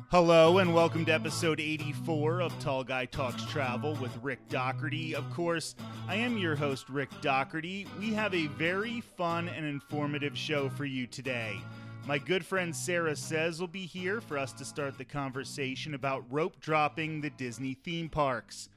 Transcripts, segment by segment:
Hello and welcome to episode 84 of Tall Guy Talks Travel with Rick Doherty. Of course, I am your host, Rick Doherty. We have a very fun and informative show for you today. My good friend Sarah Says will be here for us to start the conversation about rope dropping the Disney theme parks.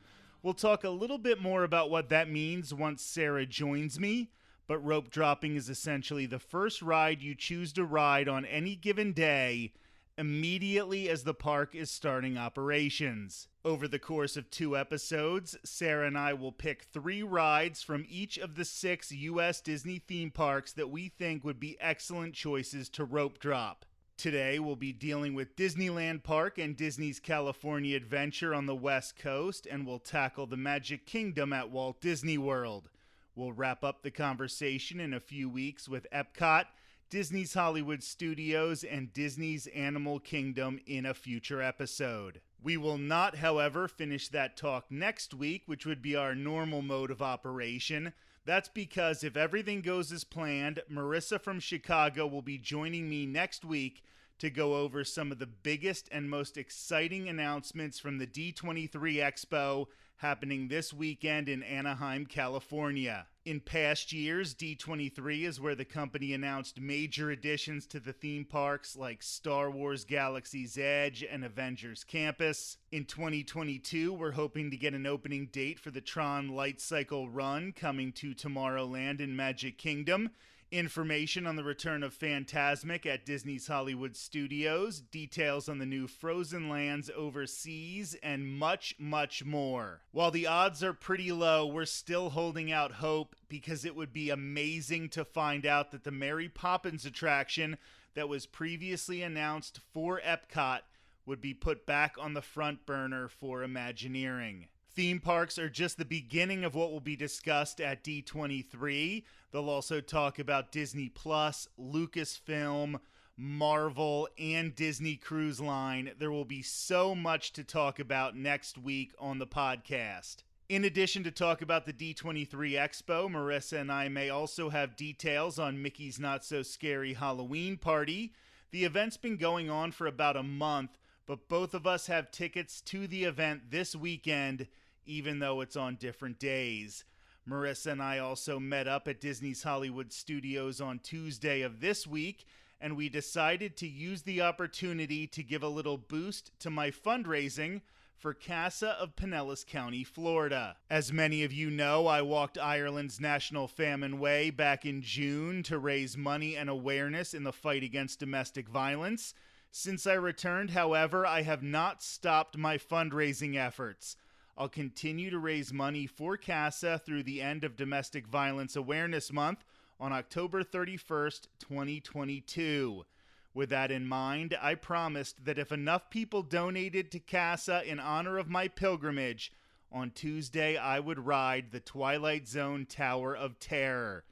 We'll talk a little bit more about what that means once Sarah joins me, but rope dropping is essentially the first ride you choose to ride on any given day immediately as the park is starting operations. Over the course of 2 episodes, Sarah and I will pick 3 rides from each of the 6 U.S. Disney theme parks that we think would be excellent choices to rope drop. Today, we'll be dealing with Disneyland Park and Disney's California Adventure on the West Coast, and we'll tackle the Magic Kingdom at Walt Disney World. We'll wrap up the conversation in a few weeks with Epcot, Disney's Hollywood Studios, and Disney's Animal Kingdom in a future episode. We will not, however, finish that talk next week, which would be our normal mode of operation. That's because if everything goes as planned, Marissa from Chicago will be joining me next week to go over some of the biggest and most exciting announcements from the D23 Expo happening this weekend in Anaheim, California. In past years, D23 is where the company announced major additions to the theme parks like Star Wars Galaxy's Edge and Avengers Campus. In 2022, we're hoping to get an opening date for the Tron Light Cycle Run coming to Tomorrowland in Magic Kingdom. Information on the return of Fantasmic at Disney's Hollywood Studios, details on the new Frozen lands overseas, and much, much more. While the odds are pretty low, we're still holding out hope because it would be amazing to find out that the Mary Poppins attraction that was previously announced for Epcot would be put back on the front burner for Imagineering. Theme parks are just the beginning of what will be discussed at D23. They'll also talk about Disney Plus, Lucasfilm, Marvel, and Disney Cruise Line. There will be so much to talk about next week on the podcast. In addition to talk about the D23 Expo, Marissa and I may also have details on Mickey's Not So Scary Halloween Party. The event's been going on for about a month, but both of us have tickets to the event this weekend, even though it's on different days. Marissa and I also met up at Disney's Hollywood Studios on Tuesday of this week, and we decided to use the opportunity to give a little boost to my fundraising for CASA of Pinellas County, Florida. As many of you know, I walked Ireland's National Famine Way back in June to raise money and awareness in the fight against domestic violence. Since I returned, however, I have not stopped my fundraising efforts. I'll continue to raise money for CASA through the end of Domestic Violence Awareness Month on October 31st, 2022. With that in mind, I promised that if enough people donated to CASA in honor of my pilgrimage, on Tuesday I would ride the Twilight Zone Tower of Terror.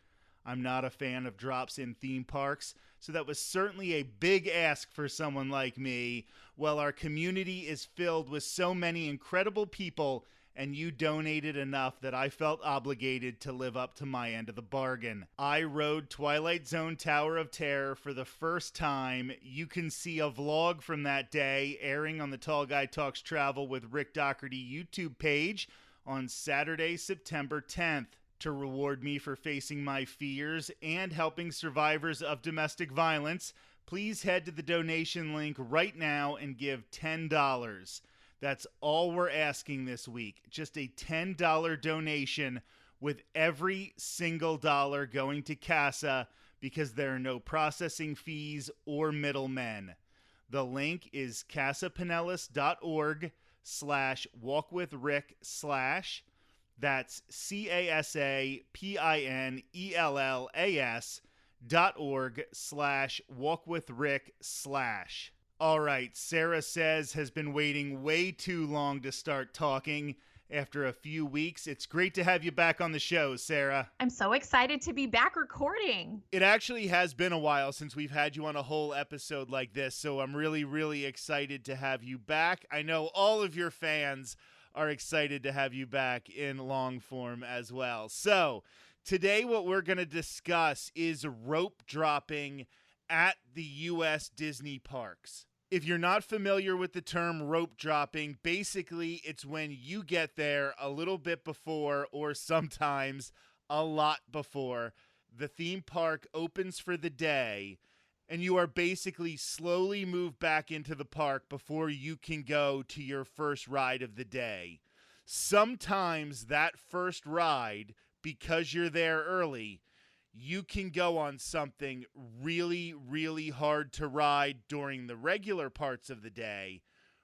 I'm not a fan of drops in theme parks, so that was certainly a big ask for someone like me. Well, our community is filled with so many incredible people, and you donated enough that I felt obligated to live up to my end of the bargain. I rode Twilight Zone Tower of Terror for the first time. You can see a vlog from that day airing on the Tall Guy Talks Travel with Rick Doherty YouTube page on Saturday, September 10th. To reward me for facing my fears and helping survivors of domestic violence, please head to the donation link right now and give $10. That's all we're asking this week, just a $10 donation, with every single dollar going to CASA because there are no processing fees or middlemen. The link is casapinellas.org/walkwithrick/ That's CASAPINELLAS.org/walkwithrick/. All right, Sarah Says has been waiting way too long to start talking. After a few weeks, it's great to have you back on the show, Sarah. I'm so excited to be back recording. It actually has been a while since we've had you on a whole episode like this, so I'm really, really excited to have you back. I know all of your fans are excited to have you back in long form as well. So today what we're going to discuss is rope dropping at the U.S. Disney parks. If you're not familiar with the term rope dropping, basically it's when you get there a little bit before, or sometimes a lot before, the theme park opens for the day, and you are basically slowly moved back into the park before you can go to your first ride of the day. Sometimes that first ride, because you're there early, you can go on something really, really hard to ride during the regular parts of the day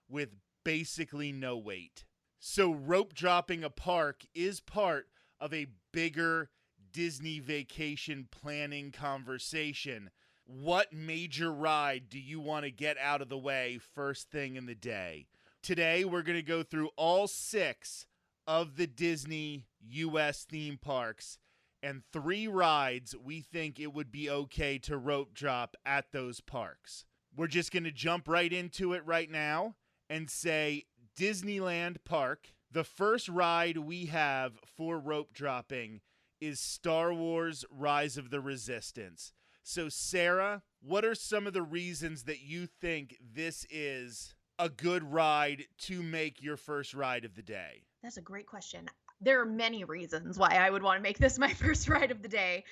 with basically no wait. So rope dropping a park is part of a bigger Disney vacation planning conversation. What major ride do you want to get out of the way first thing in the day? Today, we're going to go through all 6 of the Disney US theme parks and 3 rides we think it would be okay to rope drop at those parks. We're just going to jump right into it right now and say Disneyland Park. The first ride we have for rope dropping is Star Wars Rise of the Resistance. So Sarah, what are some of the reasons that you think this is a good ride to make your first ride of the day? That's a great question. There are many reasons why I would want to make this my first ride of the day.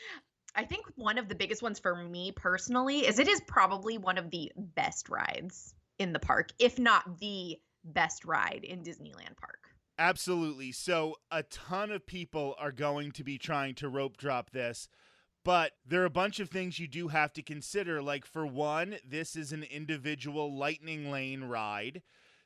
I think one of the biggest ones for me personally is it is probably one of the best rides in the park, if not the best ride in Disneyland Park. Absolutely. So a ton of people are going to be trying to rope drop this, but there are a bunch of things you do have to consider. Like, for one, this is an individual lightning lane ride.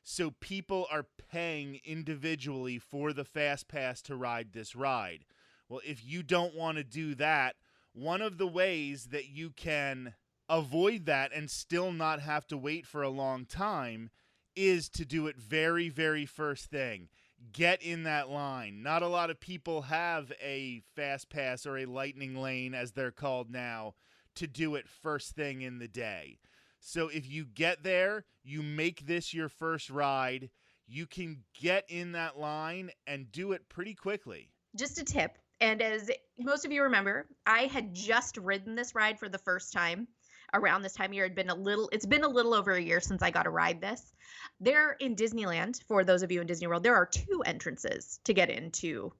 So people are paying individually for the Fast Pass to ride this ride. Well, if you don't want to do that, one of the ways that you can avoid that and still not have to wait for a long time is to do it very, very first thing. Get in that line. Not a lot of people have a Fast Pass or a lightning lane, as they're called now, to do it first thing in the day. So if you get there, you make this your first ride, you can get in that line and do it pretty quickly. Just a tip, and as most of you remember, I had just ridden this ride for the first time around this time of year. It's been a little over a year since I got to ride this. There in Disneyland, for those of you in Disney World, there are 2 entrances to get into.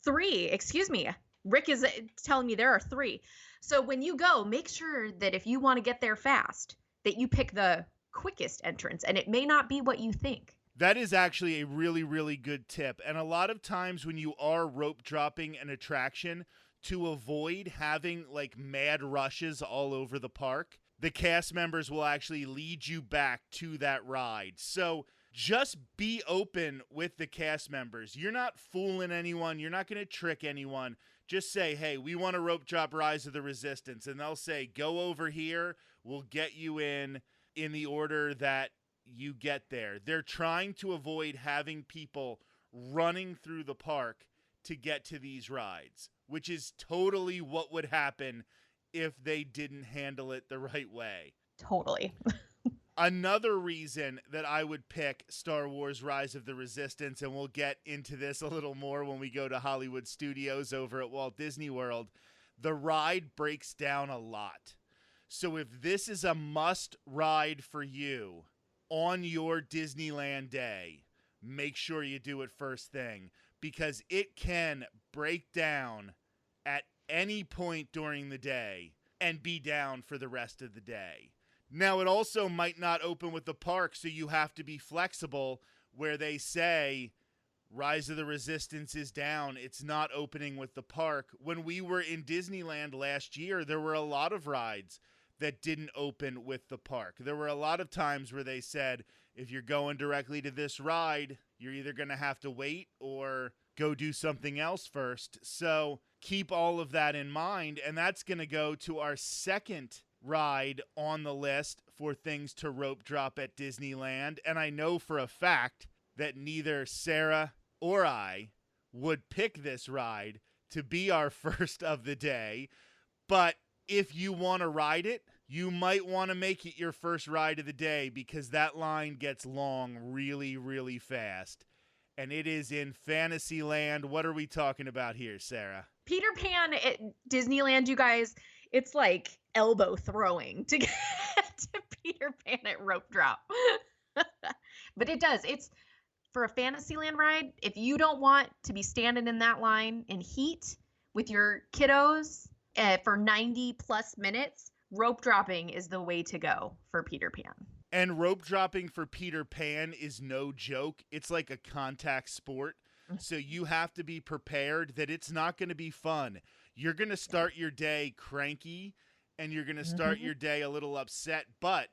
3, excuse me. Rick is telling me there are 3. So when you go, make sure that if you want to get there fast, that you pick the quickest entrance, and it may not be what you think. That is actually a really, really good tip. And a lot of times when you are rope dropping an attraction, to avoid having like mad rushes all over the park, the cast members will actually lead you back to that ride. So just be open with the cast members. You're not fooling anyone. You're not going to trick anyone. Just say, hey, we want to rope drop Rise of the Resistance. And they'll say, go over here. We'll get you in the order that you get there. They're trying to avoid having people running through the park to get to these rides, which is totally what would happen if they didn't handle it the right way. Totally. Another reason that I would pick Star Wars Rise of the Resistance, and we'll get into this a little more when we go to Hollywood Studios over at Walt Disney World, the ride breaks down a lot. So if this is a must ride for you on your Disneyland day, make sure you do it first thing, because it can break down at any point during the day and be down for the rest of the day. Now, it also might not open with the park, so you have to be flexible where they say Rise of the Resistance is down. It's not opening with the park. When we were in Disneyland last year, there were a lot of rides that didn't open with the park. There were a lot of times where they said, if you're going directly to this ride, you're either going to have to wait or go do something else first. So keep all of that in mind, and that's going to go to our second ride on the list for things to rope drop at Disneyland. And I know for a fact that neither Sarah or I would pick this ride to be our first of the day. But if you want to ride it, you might want to make it your first ride of the day, because that line gets long really, really fast. And it is in Fantasyland. What are we talking about here, Sarah? Peter Pan at Disneyland, you guys, It's like elbow throwing to get to Peter Pan at rope drop. But it does. It's for a Fantasyland ride. If you don't want to be standing in that line in heat with your kiddos for 90 plus minutes, rope dropping is the way to go for Peter Pan. And rope dropping for Peter Pan is no joke. It's like a contact sport. So you have to be prepared that it's not going to be fun. You're going to start your day cranky and you're going to start your day a little upset. But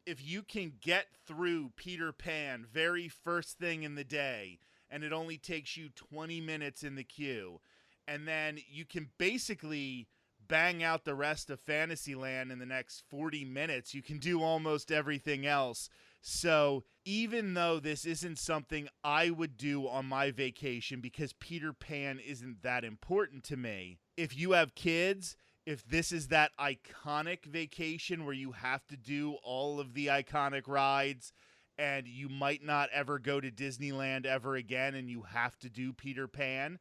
if you can get through Peter Pan very first thing in the day, and it only takes you 20 minutes in the queue, and then you can basically bang out the rest of Fantasyland in the next 40 minutes, you can do almost everything else. So even though this isn't something I would do on my vacation because Peter Pan isn't that important to me, if you have kids, if this is that iconic vacation where you have to do all of the iconic rides and you might not ever go to Disneyland ever again and you have to do Peter Pan,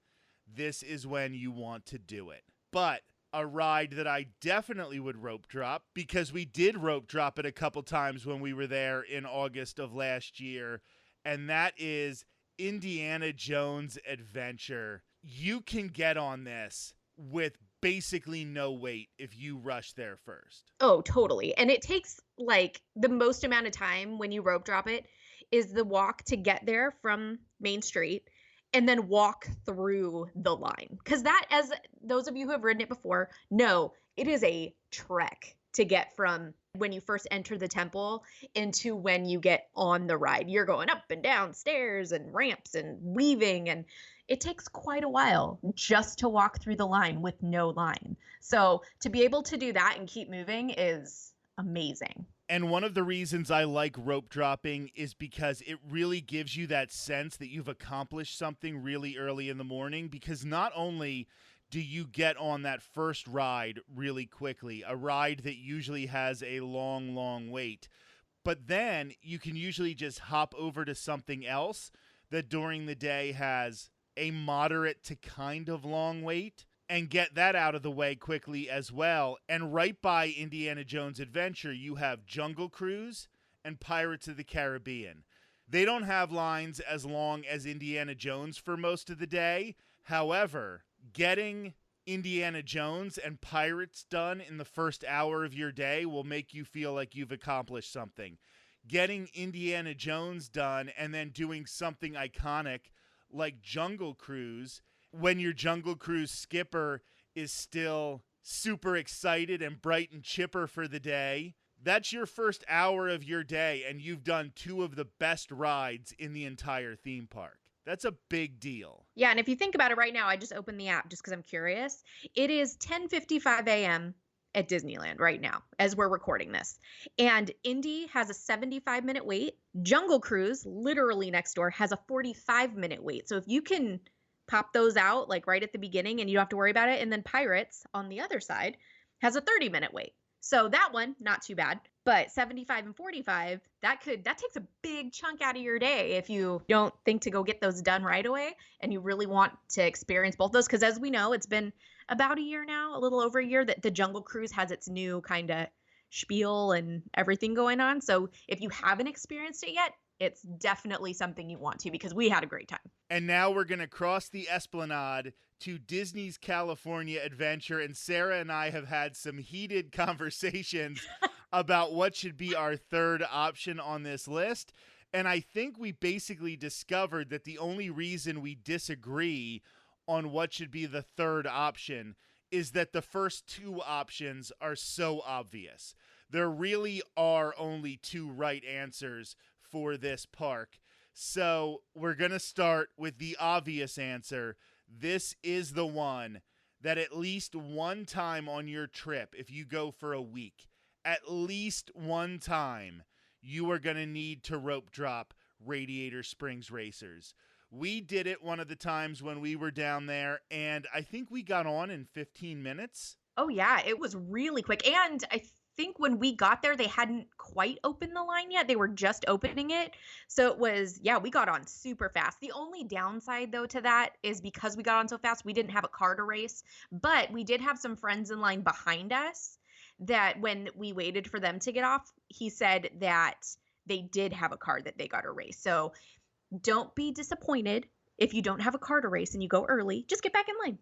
this is when you want to do it. But a ride that I definitely would rope drop, because we did rope drop it a couple times when we were there in August of last year, and that is Indiana Jones Adventure. You can get on this with basically no wait if you rush there first. Oh, totally. And it takes like the most amount of time when you rope drop it is the walk to get there from Main Street and then walk through the line. Because that, as those of you who have ridden it before know, it is a trek to get from when you first enter the temple into when you get on the ride. You're going up and down stairs and ramps and weaving, and it takes quite a while just to walk through the line with no line. So to be able to do that and keep moving is amazing. And one of the reasons I like rope dropping is because it really gives you that sense that you've accomplished something really early in the morning, because not only do you get on that first ride really quickly, a ride that usually has a long, long wait, but then you can usually just hop over to something else that during the day has a moderate to kind of long wait and get that out of the way quickly as well. And right by Indiana Jones Adventure, you have Jungle Cruise and Pirates of the Caribbean. They don't have lines as long as Indiana Jones for most of the day. However, getting Indiana Jones and Pirates done in the first hour of your day will make you feel like you've accomplished something. Getting Indiana Jones done and then doing something iconic like Jungle Cruise, when your Jungle Cruise skipper is still super excited and bright and chipper for the day, that's your first hour of your day, and you've done two of the best rides in the entire theme park. That's a big deal. Yeah, and if you think about it right now, I just opened the app just because I'm curious. It is 10:55 a.m. at Disneyland right now as we're recording this. And Indy has a 75-minute wait. Jungle Cruise, literally next door, has a 45-minute wait. So if you can pop those out like right at the beginning and you don't have to worry about it. And then Pirates on the other side has a 30-minute wait. So that one, not too bad. But 75 and 45, that takes a big chunk out of your day if you don't think to go get those done right away and you really want to experience both those. Because as we know, it's been about a year now, a little over a year, that the Jungle Cruise has its new kind of spiel and everything going on. So if you haven't experienced it yet, it's definitely something you want to, because we had a great time. And now we're going to cross the Esplanade to Disney's California Adventure. And Sarah and I have had some heated conversations about what should be our third option on this list. And I think we basically discovered that the only reason we disagree on what should be the third option is that the first two options are so obvious. There really are only two right answers for this park. So we're going to start with the obvious answer. This is the one that at least one time on your trip, if you go for a week, at least one time, you are going to need to rope drop Radiator Springs Racers. We did it one of the times when we were down there, and I think we got on in 15 minutes. Oh, yeah, it was really quick. And I think when we got there, they hadn't quite opened the line yet. They were just opening it. So it was, yeah, we got on super fast. The only downside, though, to that is because we got on so fast, we didn't have a car to race, but we did have some friends in line behind us that when we waited for them to get off, he said that they did have a car that they got to race. So don't be disappointed if you don't have a car to race and you go early. Just get back in line.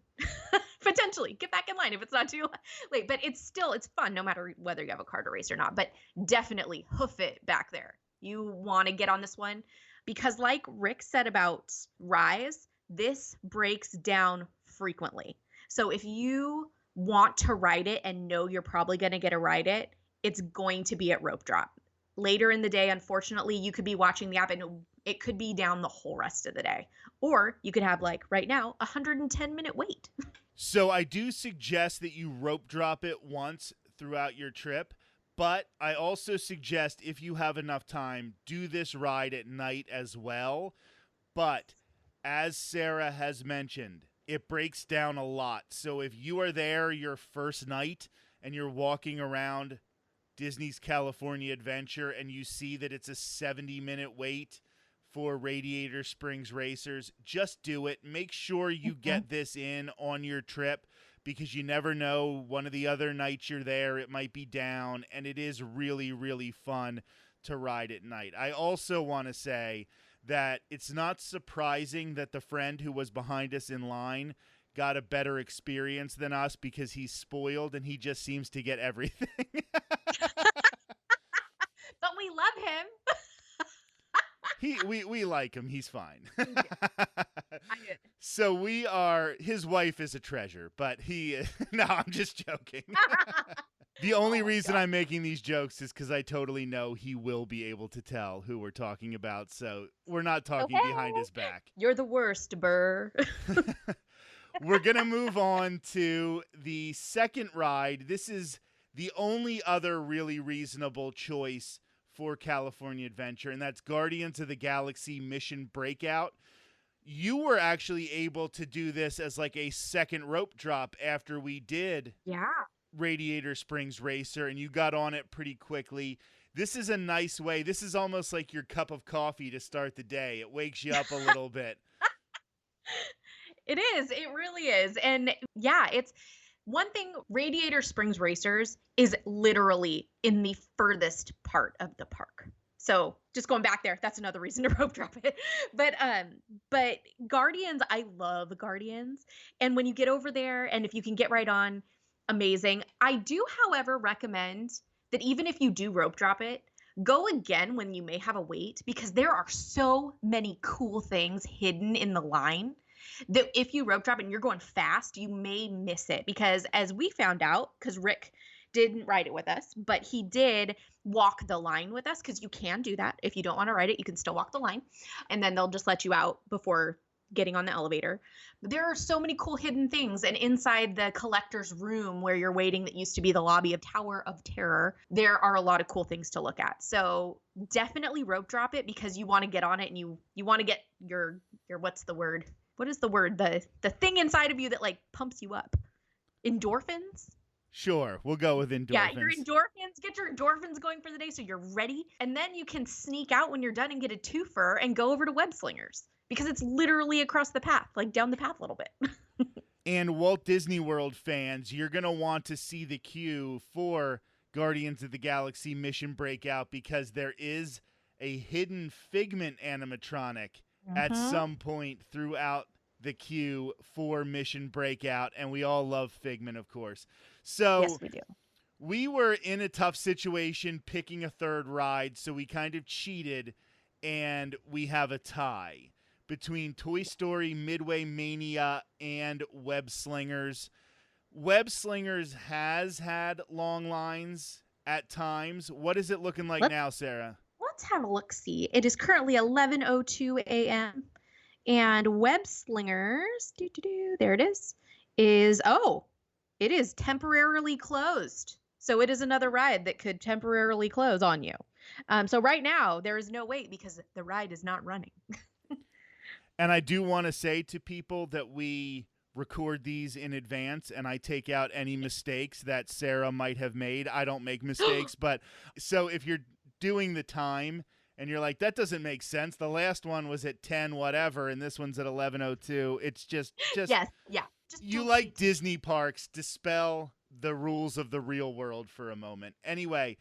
Potentially get back in line if it's not too late. But it's fun no matter whether you have a car to race or not. But definitely hoof it back there. You want to get on this one because, like Rick said about Rise, this breaks down frequently. So if you want to ride it and know you're probably going to get to ride it, it's going to be at rope drop. Later in the day, unfortunately, you could be watching the app and it could be down the whole rest of the day. Or you could have, like right now, a 110-minute wait. So I do suggest that you rope drop it once throughout your trip, but I also suggest if you have enough time, do this ride at night as well. But as Sarah has mentioned, it breaks down a lot. So if you are there your first night and you're walking around Disney's California Adventure and you see that it's a 70-minute wait for Radiator Springs Racers, just do it. Make sure you get this in on your trip because you never know. One of the other nights you're there, it might be down, and it is really, really fun to ride at night. I also want to say that it's not surprising that the friend who was behind us in line got a better experience than us because he's spoiled and he just seems to get everything. But we love him. We like him. He's fine. I did. So his wife is a treasure, but no, I'm just joking. The only reason I'm making these jokes is because I totally know he will be able to tell who we're talking about. So we're not talking behind his back. You're the worst, Burr. We're going to move on to the second ride. This is the only other really reasonable choice for California Adventure, and that's Guardians of the Galaxy Mission Breakout. You were actually able to do this as like a second rope drop after we did Radiator Springs Racer, and you got on it pretty quickly. This is a nice way. This is almost like your cup of coffee to start the day. It wakes you up a little bit. It is. It really is. And yeah, it's one thing. Radiator Springs Racers is literally in the furthest part of the park. So just going back there, that's another reason to rope drop it. But Guardians, I love Guardians. And when you get over there and if you can get right on, amazing. I do, however, recommend that even if you do rope drop it, go again when you may have a wait because there are so many cool things hidden in the line that if you rope drop it and you're going fast, you may miss it because as we found out, because Rick didn't ride it with us, but he did walk the line with us because you can do that. If you don't want to ride it, you can still walk the line and then they'll just let you out before getting on the elevator. But there are so many cool hidden things. And inside the collector's room where you're waiting that used to be the lobby of Tower of Terror, there are a lot of cool things to look at. So definitely rope drop it because you want to get on it and you want to get your what's the word? What is the word? The thing inside of you that like pumps you up. Endorphins? Sure, we'll go with endorphins. Yeah, your endorphins. Get your endorphins going for the day so you're ready. And then you can sneak out when you're done and get a twofer and go over to Web Slingers because it's literally across the path, like down the path a little bit. And Walt Disney World fans, you're going to want to see the queue for Guardians of the Galaxy Mission Breakout because there is a hidden Figment animatronic at some point throughout the queue for Mission Breakout, and we all love Figment, of course. So yes, we do. We were in a tough situation picking a third ride, so we kind of cheated, and we have a tie between Toy Story Midway Mania and Web Slingers. Web Slingers has had long lines at times. What is it looking like now, Sarah? Let's have a look-see. It is currently 11:02 a.m. And Web Slingers, there it is it is temporarily closed. So it is another ride that could temporarily close on you. So right now, there is no wait because the ride is not running. And I do want to say to people that we record these in advance and I take out any mistakes that Sarah might have made. I don't make mistakes, but so if you're doing the time and you're like, that doesn't make sense. The last one was at 10 whatever and this one's at 11:02. It's just Yes, yeah. Just you don't like cheat. Disney parks, dispel the rules of the real world for a moment. Anyway,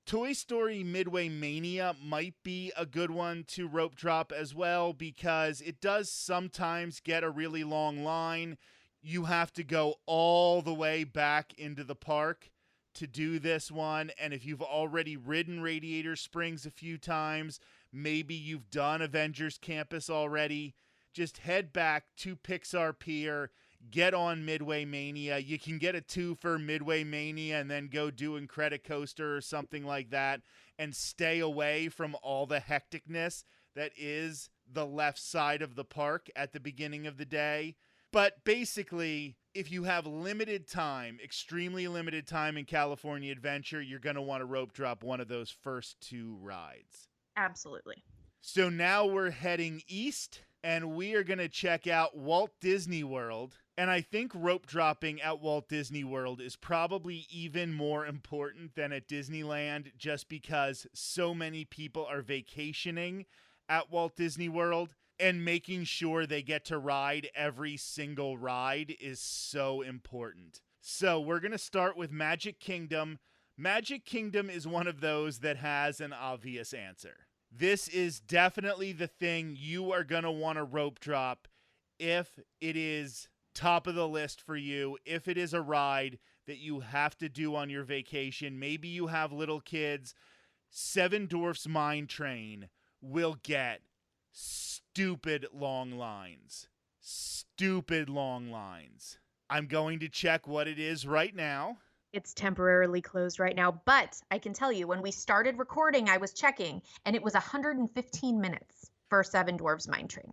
Toy Story Midway Mania might be a good one to rope drop as well because it does sometimes get a really long line. You have to go all the way back into the park to do this one. And if you've already ridden Radiator Springs a few times, maybe you've done Avengers Campus already, just head back to Pixar Pier. Get on Midway Mania. You can get a 2 for Midway Mania and then go do Incredicoaster or something like that and stay away from all the hecticness that is the left side of the park at the beginning of the day. But basically, if you have limited time, extremely limited time in California Adventure, you're going to want to rope drop one of those first 2 rides. Absolutely. So now we're heading east and we are going to check out Walt Disney World. And I think rope dropping at Walt Disney World is probably even more important than at Disneyland just because so many people are vacationing at Walt Disney World, and making sure they get to ride every single ride is so important. So we're going to start with Magic Kingdom. Magic Kingdom is one of those that has an obvious answer. This is definitely the thing you are going to want to rope drop if it is top of the list for you, if it is a ride that you have to do on your vacation. Maybe you have little kids. Seven Dwarfs Mine Train will get stupid long lines. Stupid long lines. I'm going to check what it is right now. It's temporarily closed right now, but I can tell you when we started recording, I was checking and it was 115 minutes for Seven Dwarfs Mine Train.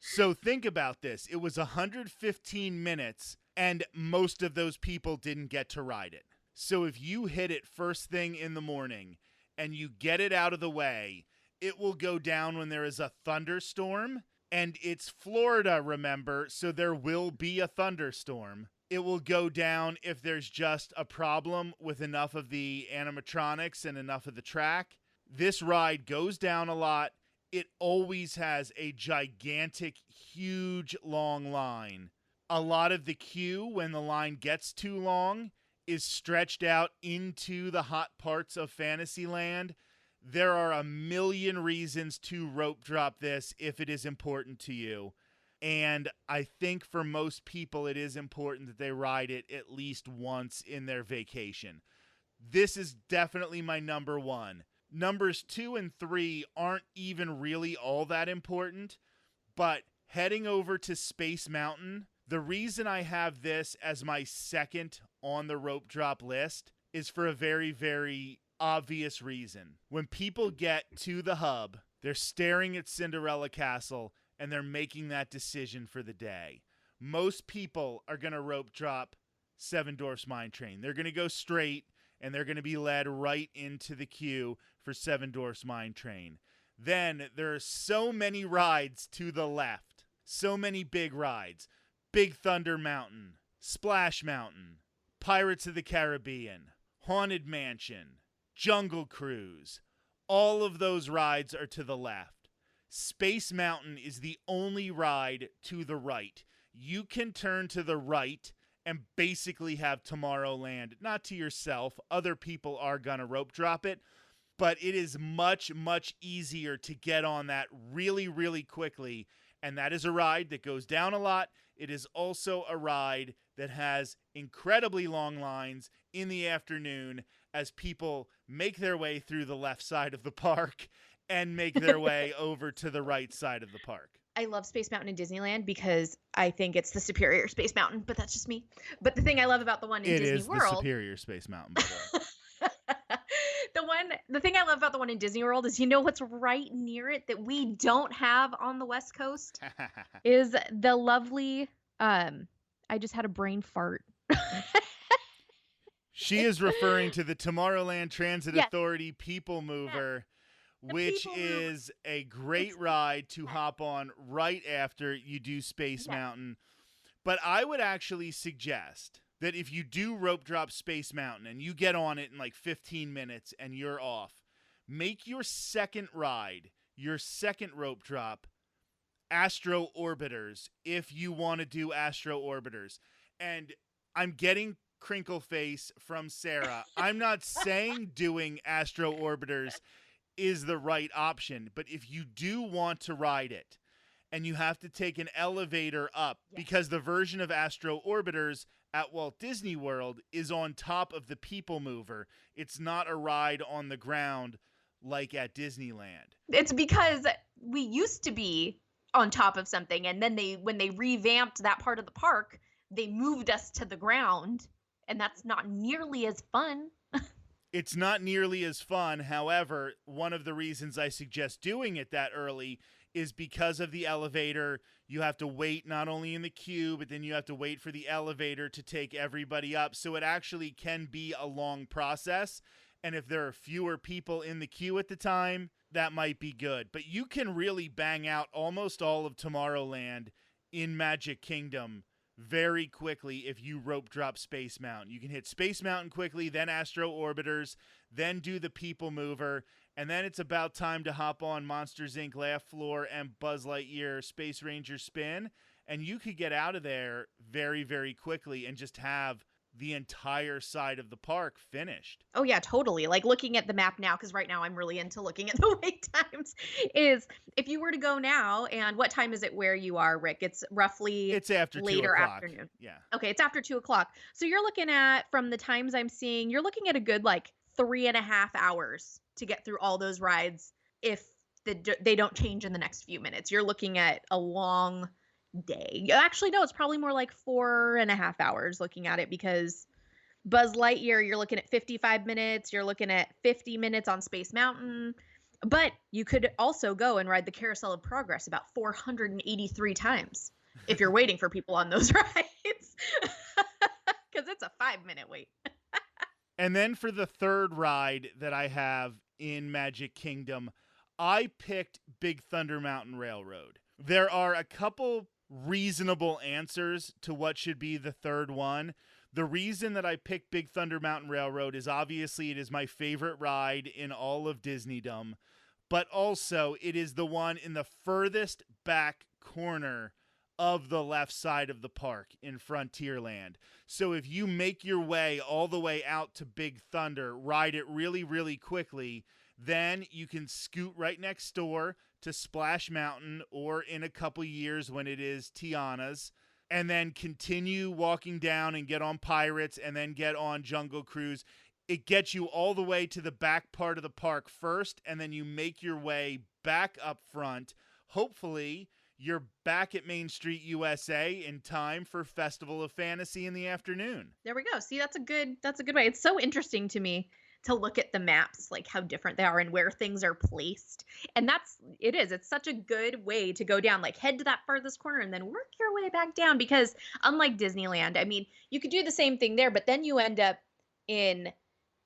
So think about this. It was 115 minutes and most of those people didn't get to ride it. So if you hit it first thing in the morning and you get it out of the way, it will go down when there is a thunderstorm. And it's Florida, remember, so there will be a thunderstorm. It will go down if there's just a problem with enough of the animatronics and enough of the track. This ride goes down a lot. It always has a gigantic, huge, long line. A lot of the queue, when the line gets too long, is stretched out into the hot parts of Fantasyland. There are a million reasons to rope drop this if it is important to you. And I think for most people, it is important that they ride it at least once in their vacation. This is definitely my number one. Numbers 2 and 3 aren't even really all that important, but heading over to Space Mountain, the reason I have this as my second on the rope drop list is for a very, very obvious reason. When people get to the hub, they're staring at Cinderella Castle and they're making that decision for the day. Most people are going to rope drop Seven Dwarfs Mine Train. They're going to go straight and they're going to be led right into the queue for Seven Dwarfs Mine Train. Then there are so many rides to the left. So many big rides. Big Thunder Mountain, Splash Mountain, Pirates of the Caribbean, Haunted Mansion, Jungle Cruise. All of those rides are to the left. Space Mountain is the only ride to the right. You can turn to the right and basically have Tomorrowland, not to yourself. Other people are going to rope drop it, but it is much, much easier to get on that really, really quickly. And that is a ride that goes down a lot. It is also a ride that has incredibly long lines in the afternoon as people make their way through the left side of the park and make their way over to the right side of the park. I love Space Mountain in Disneyland because I think it's the superior Space Mountain, but that's just me. But the thing I love about the one in Disney World, it is the superior Space Mountain, by the way. The thing I love about the one in Disney World is, you know what's right near it that we don't have on the West Coast is the lovely, I just had a brain fart. She is referring to the Tomorrowland Transit Yes. Authority People Mover, The which People Mover. is a great ride to hop on right after you do Space Mountain. But I would actually suggest that if you do rope drop Space Mountain and you get on it in like 15 minutes and you're off, make your second ride, your second rope drop, Astro Orbiters if you want to do Astro Orbiters. And I'm getting crinkle face from Sarah. I'm not saying doing Astro Orbiters is the right option, but if you do want to ride it and you have to take an elevator up, because the version of Astro Orbiters at Walt Disney World is on top of the People Mover. It's not a ride on the ground like at Disneyland. It's because we used to be on top of something, and then when they revamped that part of the park, they moved us to the ground, and that's not nearly as fun. It's not nearly as fun. However, one of the reasons I suggest doing it that early is because of the elevator. You have to wait not only in the queue, but then you have to wait for the elevator to take everybody up. So it actually can be a long process. And if there are fewer people in the queue at the time, that might be good. But you can really bang out almost all of Tomorrowland in Magic Kingdom very quickly if you rope drop Space Mountain. You can hit Space Mountain quickly, then Astro Orbiters, then do the People Mover, and then it's about time to hop on Monsters, Inc. Laugh Floor and Buzz Lightyear Space Ranger Spin, and you could get out of there very, very quickly and just have the entire side of the park finished. Oh yeah, totally. Like looking at the map now, because right now I'm really into looking at the wait times, is if you were to go now, and what time is it where you are, Rick? It's after later 2:00. Afternoon. Yeah. Okay, it's after 2:00. So you're looking at, from the times I'm seeing, you're looking at a good like 3.5 hours to get through all those rides if they don't change in the next few minutes. You're looking at a long day. Actually, no, it's probably more like 4.5 hours looking at it, because Buzz Lightyear, you're looking at 55 minutes. You're looking at 50 minutes on Space Mountain. But you could also go and ride the Carousel of Progress about 483 times if you're waiting for people on those rides, because it's a 5-minute wait. And then for the third ride that I have in Magic Kingdom, I picked Big Thunder Mountain Railroad. There are a couple reasonable answers to what should be the third one. The reason that I picked Big Thunder Mountain Railroad is obviously it is my favorite ride in all of Disneydom, but also it is the one in the furthest back corner of the left side of the park in Frontierland. So if you make your way all the way out to Big Thunder, ride it really, really quickly, then you can scoot right next door to Splash Mountain, or in a couple years when it is Tiana's, and then continue walking down and get on Pirates and then get on Jungle Cruise. It gets you all the way to the back part of the park first, and then you make your way back up front. Hopefully, you're back at Main Street USA in time for Festival of Fantasy in the afternoon. There we go. See, that's a good way. It's so interesting to me to look at the maps, like how different they are and where things are placed. And it's such a good way to go down, like head to that farthest corner and then work your way back down, because unlike Disneyland, I mean, you could do the same thing there, but then you end up in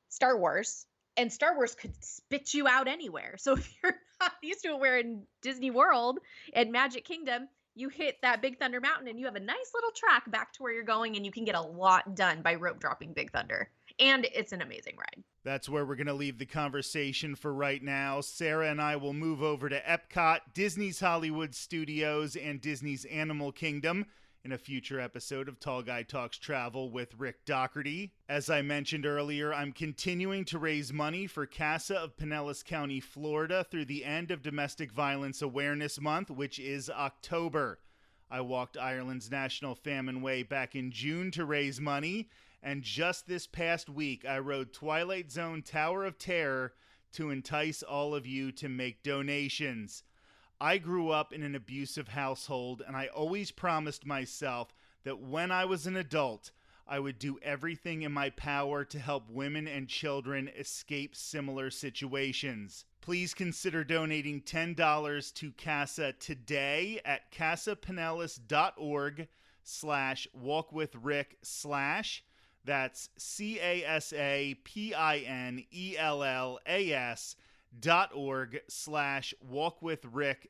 Star Wars, and Star Wars could spit you out anywhere. So if you're not used to it, where in Disney World and Magic Kingdom, you hit that Big Thunder Mountain and you have a nice little track back to where you're going, and you can get a lot done by rope dropping Big Thunder. And it's an amazing ride. That's where we're going to leave the conversation for right now. Sarah and I will move over to Epcot, Disney's Hollywood Studios, and Disney's Animal Kingdom in a future episode of Tall Guy Talks Travel with Rick Doherty. As I mentioned earlier, I'm continuing to raise money for CASA of Pinellas County, Florida, through the end of Domestic Violence Awareness Month, which is October. I walked Ireland's National Famine Way back in June to raise money, and just this past week, I rode Twilight Zone Tower of Terror to entice all of you to make donations. I grew up in an abusive household, and I always promised myself that when I was an adult, I would do everything in my power to help women and children escape similar situations. Please consider donating $10 to CASA today at casapinellas.org/walkwithrick/ That's CASAPINELLAS.org/walkwithrick/.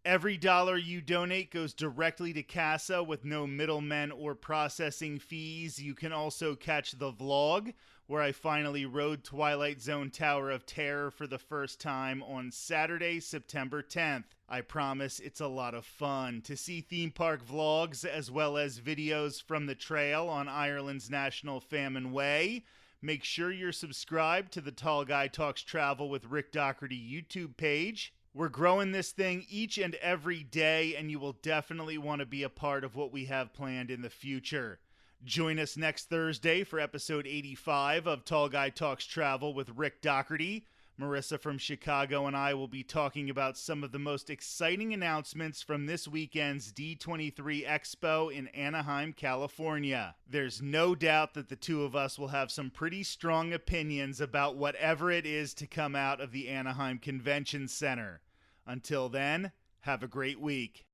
Every dollar you donate goes directly to CASA with no middlemen or processing fees. You can also catch the vlog where I finally rode Twilight Zone Tower of Terror for the first time on Saturday, September 10th. I promise it's a lot of fun. To see theme park vlogs as well as videos from the trail on Ireland's National Famine Way, make sure you're subscribed to the Tall Guy Talks Travel with Rick Doherty YouTube page. We're growing this thing each and every day, and you will definitely want to be a part of what we have planned in the future. Join us next Thursday for episode 85 of Tall Guy Talks Travel with Rick Doherty. Marissa from Chicago and I will be talking about some of the most exciting announcements from this weekend's D23 Expo in Anaheim, California. There's no doubt that the two of us will have some pretty strong opinions about whatever it is to come out of the Anaheim Convention Center. Until then, have a great week.